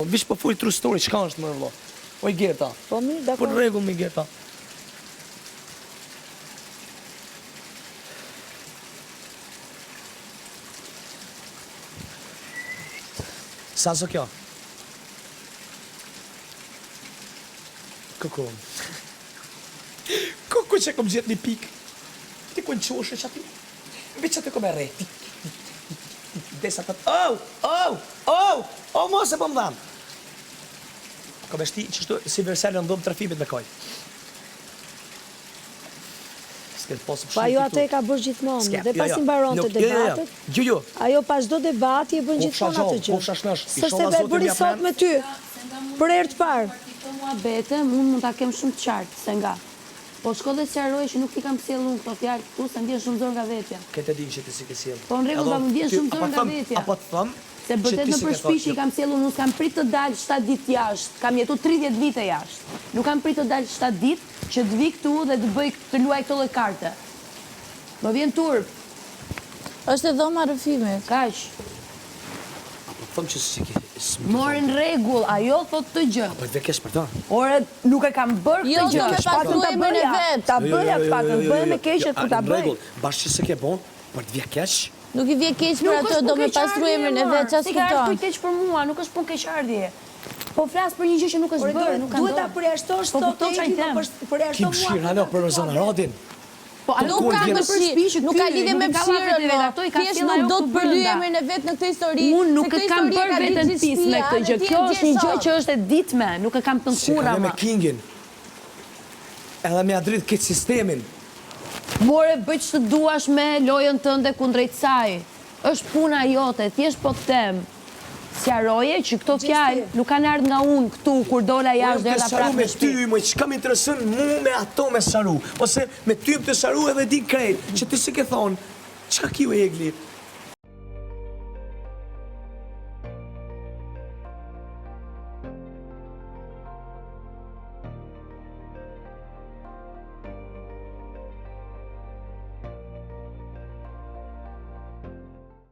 vish po full true story, çka është më vëlla? Oj Geta. Po mirë, Po dakor. rregull me Geta. Sa zë kjo? Kuku. Kuku që kom gjithë një pikë. Ti ku në qoshë që ati? Veç që të kom e re. Desa të... Oh, mos e po më dhamë. Kom e shti që shtu si verselë në dhëmë trafimit me kaj. Pa ajo atë e ka bërë gjithmonë, dhe pas i mbaron të debatet, Jo. ajo pas do debati e bën gjithmonë atë gjë. Sështë e bëri sot me ty, për herë të parë. Këto muhabete, unë mund ta kem shumë të qartë, se nga. Po shko dhe sqaroj që nuk ti kam sjellë unë këto fjalë këtu, se ndjen shumë zor nga vetja. Këtë e di që ti si ke sjellë. Po në rregull, më ndjen shumë zor nga vetja. Apo të thëmë, se vërtet në përshpishi kam sjellë unë, s'kam prit të dalë 7 ditë jashtë, kam jetu 30 vite jashtë. Nuk kam prit të dalë 7 ditë që të vi këtu dhe të luaj këto lloj karte. Më vjen turp. Është e dhoma rrëfimit. Kaq. Apo thëmë që si ke... Morin rregull, ajo thot të gjë. Apo të vekesh për ta. Ore, nuk e kam bërë këtë gjë. Jo, me patru e më në vetë. Ta bëja patën, bëja me keqet ku ta bëj. Bashkë që se ke bon, për të vje keq. Nuk i vje keq për ato, do me pastru e më në vetë, qa Si ka është s'kupton. për keq për mua, nuk është punë keqardhje. Po flas për një gjë që nuk është bërë, nuk ka Duhet ta përjashtosh Po sot kupton çfarë them. përjashto Kim shirë, halo, për Rozana Radin. Po Nuk ka mëshirë, nuk ka lidhje me mëshirën, thjesht nuk do të përly emrin e vetë në këtë histori. Unë nuk e kam bërë vetën pis me këtë gjë. Kjo është një gjë që është e ditme, nuk e kam të nkura Edhe me ma. Kingin. Edhe me adrit këtë sistemin. More, bëj që të duash me lojën tënde kundrejt saj. Është puna jote, thjesht po të them. Sqaroje që këto fjalë nuk kanë ardhur nga unë këtu kur dola jashtë dera prapë me në ty, shtëpi. më çka më intereson mu me ato me sharu. Ose me ty më të sharu edhe din krejt. Që ti si ke thonë, çka kiu e egli?